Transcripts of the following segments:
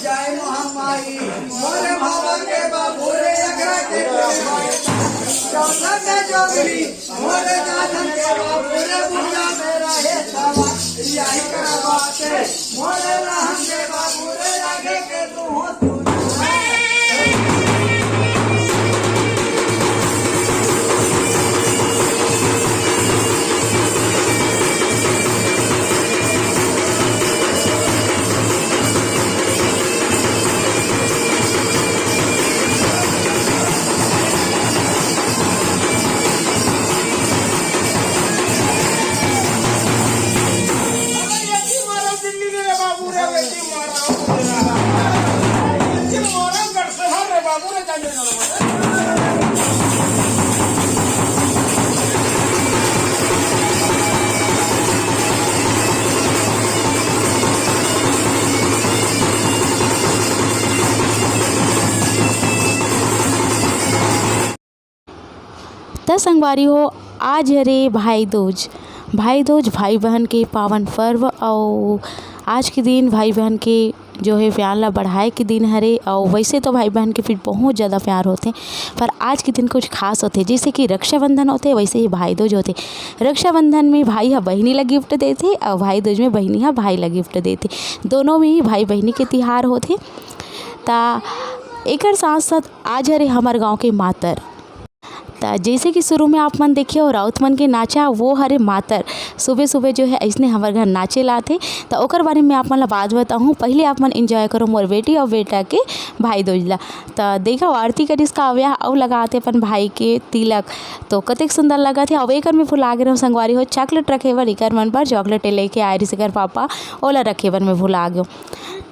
जय महामाई मोरे बाबा के बाबू रे अगरा के चौदह जोगली मोरे दादन के बाबू रे बुढ़ा मेरा है सवा यही करवाते मोरे रहन के बाबू रे आगे के तू हो तू तो संगवारी हो आज हरे भाई दूज भाई बहन के पावन पर्व और आज के दिन भाई बहन के जो है प्यार ला बढ़ाए के दिन हरे। और वैसे तो भाई बहन के फिर बहुत ज़्यादा प्यार होते पर आज के दिन कुछ खास होते जैसे कि रक्षाबंधन होते वैसे ही भाई दूज होते। रक्षाबंधन में भाई हा बहनी ला गिफ्ट देते और भाई दूज में बहनी हा भाई ला गिफ्ट देते। दोनों में ही भाई बहनी के तिहार होते। ता एकर साथ साथ आज हरे हमार गाँव के मातर जैसे कि शुरू में आप मन देखिए और राउत मन के नाचा वो हरे मातर सुबह सुबह जो है ऐसने हमारे घर नाचे लाते। तो ओकर बारे में आप मन ला बात बताऊँ। पहले आप मन एंजॉय करो मोर बेटी और बेटा के भाई दूज ला। तो देखा आरती करिस का अव्या और लगाते अपन भाई के तिलक तो कतेक सुंदर लगा थे। अब एक में भुला गए रहो संगवारी हो चॉकलेट रखे बर इकर मन पर चॉकलेट लेके आए रही कर पापा ओला रखे बर में भुला गयो।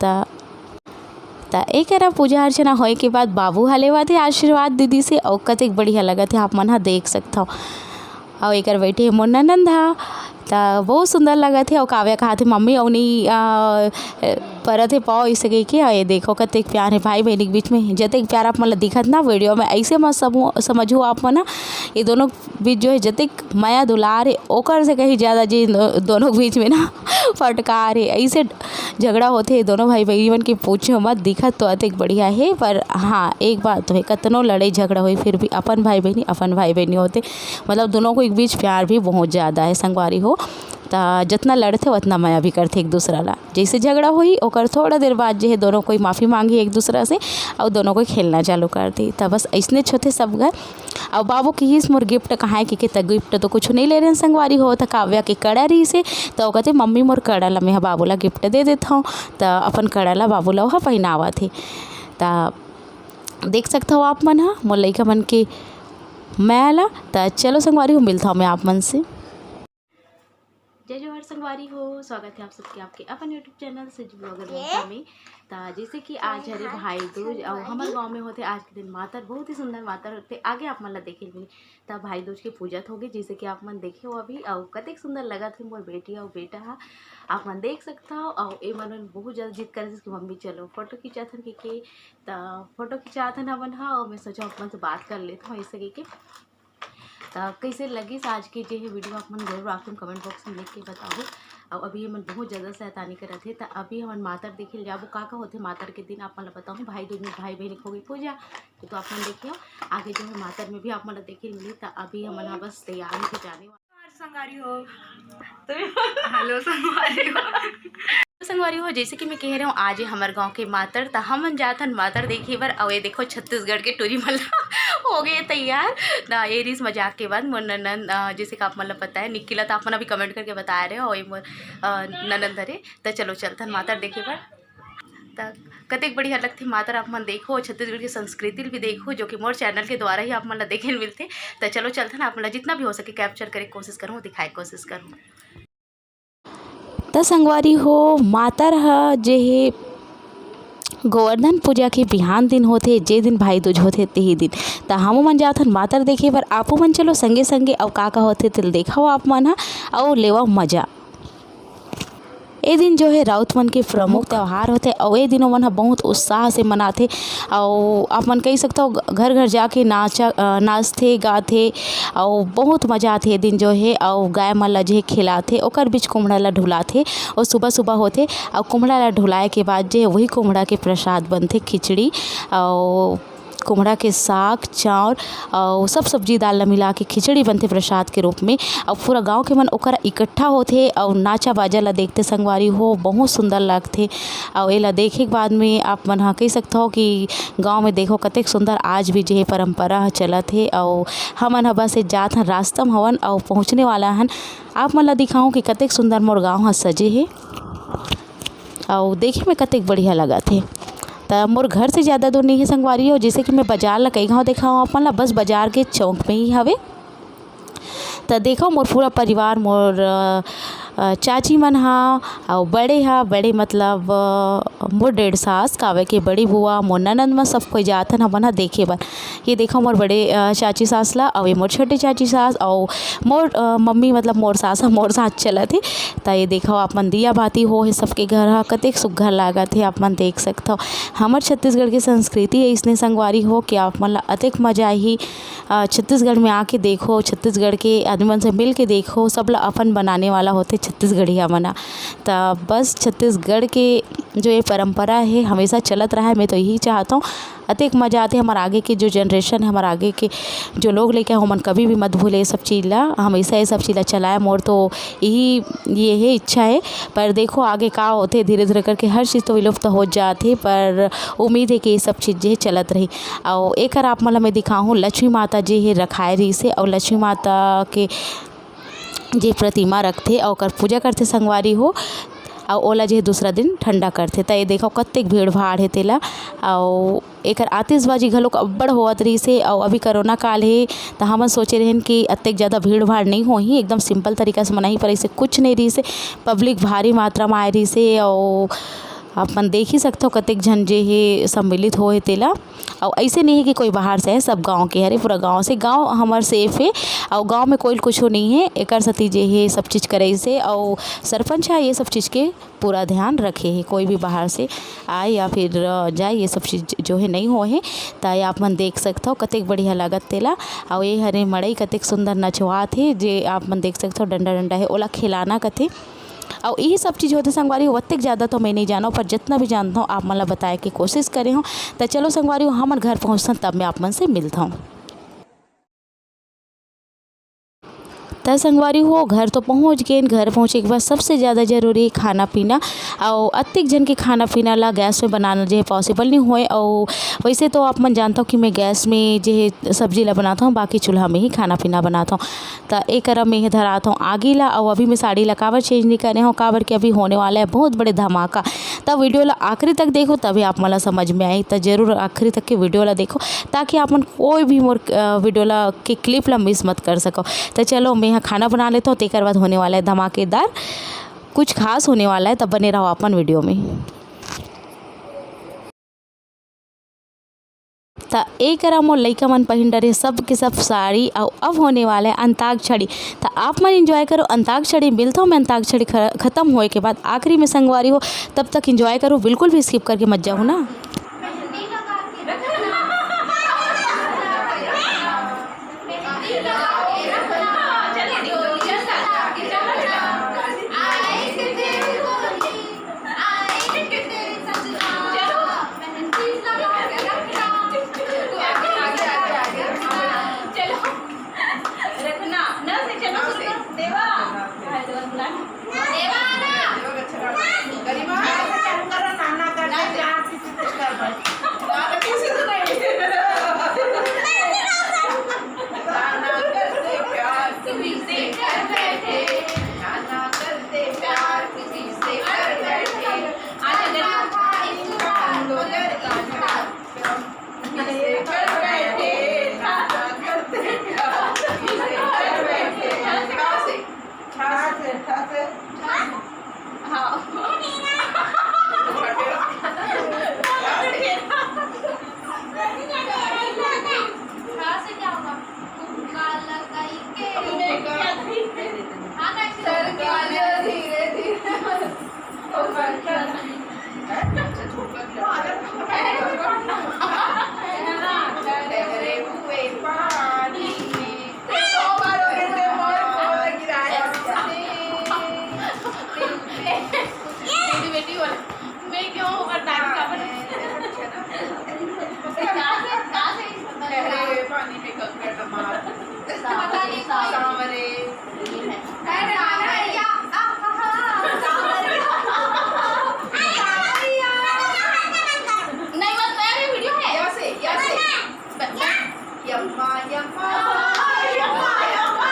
तो एक पूजा अर्चना होए के बाद बाबू हलेवा थे आशीर्वाद दीदी से और कतेक बढ़िया लगा थे आप मन हा देख सकता हो। और एक बैठे मोर ननंद हा तो बहुत सुंदर लगा थे। और काव्या कहा थे मम्मी अवनी परत है पाओ इसे कह के ये देखो कतेक प्यार है भाई बहन के बीच में। जतेक प्यार आप मतलब दिखत ना वीडियो में ऐसे मत समझो आप मन ये दोनों बीच जो है जतेक माया दुलार है ओकर से कहीं ज़्यादा जी दोनों के बीच में ना फटकार है ऐसे झगड़ा होते दोनों भाई बहन के पूछो मत दिखत तो अतिक बढ़िया है। पर हाँ एक बात तो है कतनो लड़ाई झगड़ा हुई फिर भी अपन भाई बहनी होते मतलब दोनों को एक बीच प्यार भी बहुत ज़्यादा है संगवारी हो। तो जितना लड़ते उतना माया भी करते एक दूसरा ला। जैसे झगड़ा हुई और थोड़ा देर बाद जो है दोनों कोई माफ़ी मांगी एक दूसरा से और दोनों को खेलना चालू कर दी। तब बस ऐसने छोटे सब घर। और बाबू की ही मोर गिफ्ट कहाँ है कि गिफ्ट तो कुछ नहीं ले रहे संगवारी हो। तो काव्या की कड़ा रही से तो कहते मम्मी मोर कड़ा ला मैं बाबू ला गिफ्ट दे देता हूँ। तो अपन कड़ा ला बाबू ला वहाँ पहनावा थे। तो देख सकता हो आप मन हा मोर लइका मन के मैं ला। तो चलो संगवारी हो मिलता हूँ मैं आप मन से। जय जोहर संगवारी हो स्वागत है आप सबके आपके अपन यूट्यूब चैनल से ब्लॉगर में। तो जैसे कि आज हरे भाई दूज और हमारे गांव में होते आज के दिन मातर बहुत ही सुंदर मातर होते आगे आप मन ला देखे मिली। तब भाई दूज के पूजा होगी जैसे कि आप मन देखे हो अभी और कतेक सुंदर लगा थे मोर बेटी और बेटा आप मन देख सकता हो। और ये मन बहुत ज़्यादा जिद करे कि मम्मी चलो फोटो खिंचाथन के फोटो खिंचाथन हमन हा। और मैं सोचा आप मन से बात कर लेता हूँ ऐसे के तो कैसे लगी आज की जो है वीडियो आप मन जरूर आप कमेंट बॉक्स में लिख के बताओ। और अभी हमन बहुत ज़्यादा शैतानी करत थे। तो अभी हमन मातर देखे जाबो का होते मातर के दिन आप मन बताऊँ भाई दूज में भाई बहन हो गई पूजा तो आप मन देखियो आगे जो है मातर में भी आप मन देखे मिली। तो अभी हमन बस तैयारी के जाने संगवारी हो हेलो संगवारी हो जैसे कि मैं कह रहा हूँ आज हमारे गांव के मातर तो हम जातन मातर देखिए बार और ये देखो छत्तीसगढ़ के टूरी मल्ला हो गए तैयार ना। ये रिस मजाक के बाद मोर ननंद जैसे कि आप मतलब पता है निकिला तो आप मन अभी कमेंट करके बता रहे हो और मोर ननंद धरे। तो चलो चलतन मातर देखे बार। तो कतेक बढ़िया लगती मातर आप मन देखो छत्तीसगढ़ की संस्कृति भी देखो जो कि मोर चैनल के द्वारा ही आप मन देखे मिलते। तो चलो चलतन आप मन जितना भी हो सके कैप्चर करे कोशिश करूँ दिखाए कोशिश करूँ। तो संगवारी हो मातर ह जे है गोवर्धन पूजा के बिहान दिन होते जे दिन भाई दूज होते तेही दिन। तो हम मन जाथन मातर देखे पर आपो मन चलो संगे संगे और का होते तिल देखा आप मन हा और लेवा मजा। ये दिन जो है राउत मन के प्रमुख त्यौहार होते और ये दिनों मन बहुत उत्साह से मनाते और आप मन कह सकते हो घर घर जाके नाचते गाते और बहुत मजा आते। ये दिन जो है और गाय मन ला जो खिलाते ओकर बीच कुम्हड़ा ला ढुलाते और सुबह सुबह होते और कुम्हड़ा ला ढुलाए के बाद जो वही कुम्हड़ा के प्रसाद बनते खिचड़ी और कुम्हड़ा के साग चाउर और सब सब्जी दाल ला मिला के खिचड़ी बनते प्रसाद के रूप में और पूरा गांव के मन ओकरा इकट्ठा होते और नाचा बाजा ला देखते संगवारी हो बहुत सुंदर लगते। और ये ला देखे के बाद में आप मन कह सकते हो कि गांव में देखो कतेक सुंदर आज भी जो परंपरा चलत है। और हमन बस जात हन रास्ता में हवन और पहुँचने वाला हन। आप मन ला दिखाऊँ कि कतेक सुंदर मोर गाँव सजे है और देखे में कतेक बढ़िया लगा थे। तो मोर घर से ज़्यादा दूर नहीं है संगवारी हो, जैसे कि मैं बाजार ला कई गाँव देखा हूँ अपन ला बस बाजार के चौक में ही हवे। तो देखो मोर पूरा परिवार मोर चाची मन हा और बड़े मतलब मोर 1.5 सास कावे के बड़ी बुआ मोर ननद में सब कोई जातन हमन हा देखे बर। ये देखो मोर बड़े चाची सास ला और मोर छोटे चाची सास और मोर मम्मी मतलब मोर सास मोर साथ चलत है। तो ये देखो आप मन दिया बाती हो है सबके घर हा कतेक सुघर लागत है। आप मन देख सकते हो हमार छत्तीसगढ़ की संस्कृति है इसने संगवारी हो कि आप मन ला अतेक मजा ही छत्तीसगढ़ में आके देखो, छत्तीसगढ़ के आदमी से मिल के देखो। सब ला अपन बनाने वाला होते छत्तीसगढ़िया मना। तो बस छत्तीसगढ़ के जो ये परंपरा है हमेशा चलत रहा है। मैं तो यही चाहता हूँ अतेक मज़ा आते। हमारे आगे के जो जनरेशन है हमारे आगे के जो लोग लेके हो मन कभी भी मत भूले ये सब चीज़ ला, हमेशा ये सब चीज़ ला चलाए। मोर तो ये है इच्छा है। पर देखो आगे का होते धीरे धीरे करके हर चीज़ तो विलुप्त हो जाते, पर उम्मीद है कि ये सब चीज़ जो चलत रही। और एक आप मतलब मैं दिखाऊँ लक्ष्मी माता जी है रखाए रही से और लक्ष्मी माता के जे प्रतिमा रखते और ओकर पूजा करते संगवारी हो और ओला जो दूसरा दिन ठंडा करते। तो ये देखो कतेक भीड़ भाड़ है तेला और एक आतिशबाजी घलोक अब्बड़ होवत रही से। और अभी कोरोना काल है तो हम सोचे रहन कि अतेक ज़्यादा भीड़ भाड़ नहीं होही, एकदम सिंपल तरीका से मनाही, पर ऐसे कुछ नहीं रही से। पब्लिक भारी मात्रा में आए रही से और अपन देख ही सकते हो कतेक झन जे है सम्मिलित हो है तेला। और ऐसे नहीं है कि कोई बाहर से है, सब गांव के हरे पूरा गांव से। गांव हमार सेफ है और गांव में कोई कुछ नहीं है। एक सती जे है सब चीज़ करे से और सरपंच है ये सब चीज़ के पूरा ध्यान रखे है। कोई भी बाहर से आए या फिर जाए ये सब चीज़ जो है नहीं हो है। तो आप मन देख सकते हो कतेक बढ़िया लागत तेला। और ये हरे मड़ई कतेक सुंदर नचवात है जे आप मन देख सकते हो डंडा डंडा है ओला खिलाना कथे। और यही सब चीज़ होते संगवारी हो। अतेक ज़्यादा तो मैं नहीं जाना पर जितना भी जानता हूँ आप मन ला बताए की कोशिश करे हूँ। तो चलो संगवारी हो हमारे घर पहुँचता तब मैं आप मन से मिलता हूँ। तो संगवारी हो घर तो पहुँच गए। घर पहुँचे के बाद सबसे ज़्यादा जरूरी है खाना पीना। और अतिक जन के खाना पीना ला गैस में बनाना जो है पॉसिबल नहीं होए। और वैसे तो आप मन जानता हूँ कि मैं गैस में जो है सब्जी ला बनाता हूँ, बाकी चूल्हा में ही खाना पीना बनाता हूँ। तो एक अरब में ही धराता हूँ आगी ला। और अभी मैं साड़ी ला काबर चेंज नहीं करे हूँ, काबर के अभी होने वाला है बहुत बड़े धमाका। तब वीडियो ला आखिरी तक देखो तभी आप मला समझ में आई। तो जरूर आखिरी तक के वीडियो ला देखो ताकि आप मन कोई भी मोर वीडियो ला के क्लिप ला मिस मत कर सको। तो चलो मैं यहाँ खाना बना लेता हूँ। तेकर बाद होने वाला है धमाकेदार, कुछ खास होने वाला है, तब बने रहो अपन वीडियो में। तो एक मोर लइका मन पहिन डरे सब के सब साड़ी। और अब होने वाला है अंताक्षरी। तो आप मन एंजॉय करो अंताक्षरी। मिलता हूँ मैं अंताक्षरी खत्म होए के बाद आखिरी में संगवारी हो। तब तक एंजॉय करो, बिल्कुल भी स्किप करके मत जाओ ना। हाँ मैं क्यों पानी में कंकड़ टमार नहीं बस मेरी वीडियो है यम्मा यम्मा यम्मा यम्मा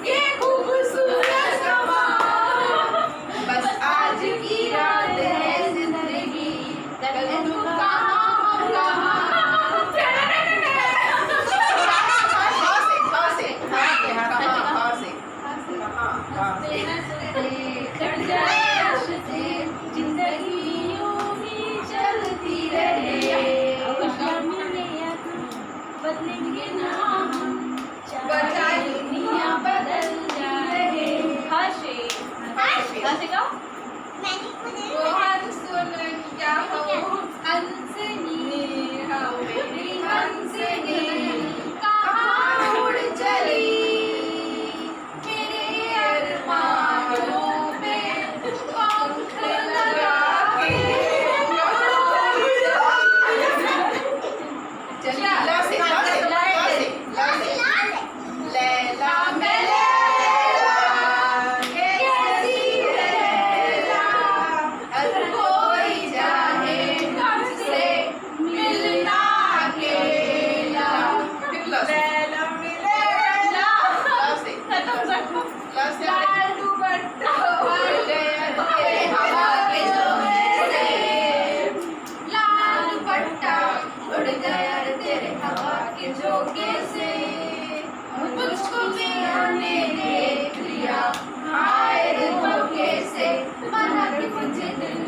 ये खूबसूरत समा बस आज की रात है जिंदगी कल तू कहाँ हम कहाँ बदलेंगे ना हम बचाए दुनिया बदल जाए हंसे हंसे गाओ वो हंसुन क्या हो हंसनी हो मेरी हंसनी कहाँ उड़ चली मेरे अरमानों पे पंख लगा के चलिए लैला में लैला कैसी है लैला हर कोई चाहे तुझसे मिलना अकेला लैला में लैला लाल दुपट्टा उड़ गया तेरे हवा के झोंके से लाल दुपट्टा उड़ गया तेरे हवा के झोंके से मुझको मैंने देख लिया हाय धोखे से माना कि मुझे दिल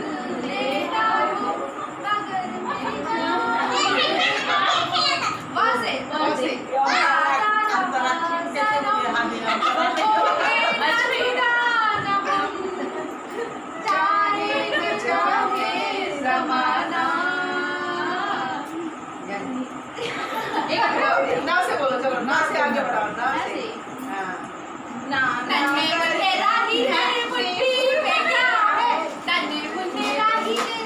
लेना हो मगर मैं ना से बोलो चलो ना से आगे बढ़ाओ ना से ना नन्हे मुन्ने राही तेरे मुट्ठी में क्या है नन्हे मुन्ने राही तेरे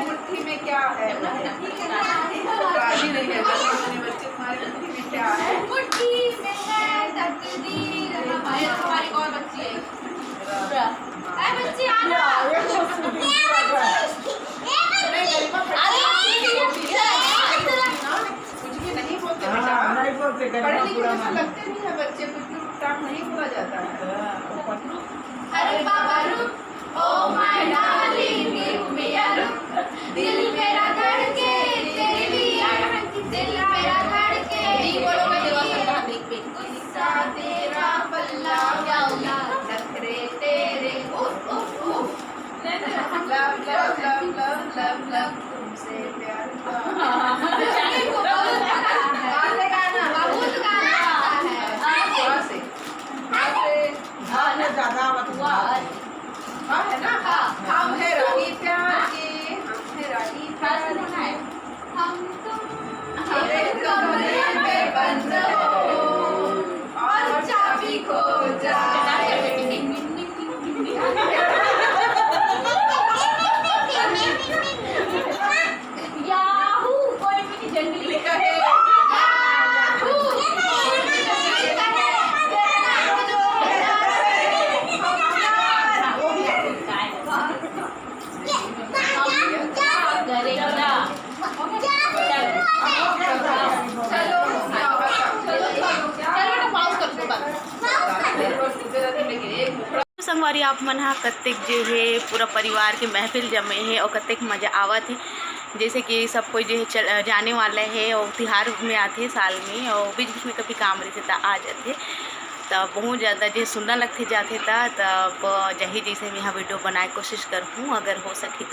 मुट्ठी में क्या है राही नहीं है अपने बच्चे तुम्हारी मुट्ठी में क्या है मुट्ठी में है तकदीर हमारी कौन बच्ची है ऐ बच्ची आना पढ़े लिखे जैसे लगते नहीं है बच्चे कुछ नहीं बोला जाता है अरे बाबा रुक oh my darling give me a look दिल मेरा धड़के तेरे लिए दिल मेरा धड़के नहीं बोलोगे देवा देख पे गुस्सा तेरा पल्ला क्या होगा नखरे तेरे उफ उफ उफ love love love love love love तुमसे प्यार हाँ है ना हम है रानी प्यार के हम है रानी प्यार के हम तुम एक कमरे में बंद हो और चाबी खो जाए याहू कोई भी जंगली कहे संगवारी आप मन हा कत्तेक जो है पूरा परिवार के महफिल जमे है और कत्तेक मज़ा आवत है। जैसे कि सब कोई जो है जाने वाला है और तिहार में आते साल में और बीच बीच में कभी काम रहते तो आ जाते तब बहुत ज़्यादा जो सुंदर लगते जाते तब जही जैसे मैं यहाँ वीडियो बनाए कोशिश करूँ अगर हो सके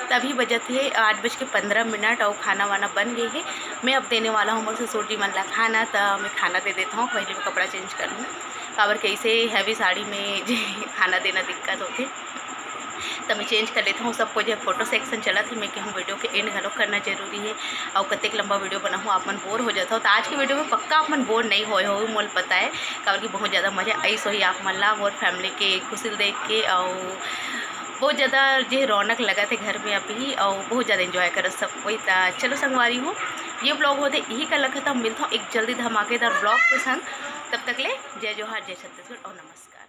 तभी बजत है 8:15 और खाना वाना बन गई है। मैं अब देने वाला हूँ मोर ससुर जी मन ला खाना तो मैं खाना दे देता हूँ। पहले मैं कपड़ा चेंज कर लूँ काबर कैसे हैवी साड़ी में खाना देना दिक्कत होती तो मैं चेंज कर लेती हूँ सबको जो फोटो सेक्शन चला थी मैं कि हम वीडियो के एंड घलो करना जरूरी है और कतेक लंबा वीडियो बनाऊँ आप मन बोर हो जाता हो तो आज की वीडियो में पक्का आप मन बोर नहीं होए हो मोल पता है कि बहुत ज़्यादा मज़ा ऐसा ही आप मन ला मोर फैमिली के खुशी देख के और बहुत ज़्यादा जो रौनक लगा थे घर में अभी और बहुत ज़्यादा एंजॉय करो सब कोई। चलो संगवारी हो ये ब्लॉग होते यही का लगा था मिलता हूँ एक जल्दी धमाकेदार ब्लॉग के संग। तब तक ले जय जोहार जय छत्तीसगढ़ और नमस्कार।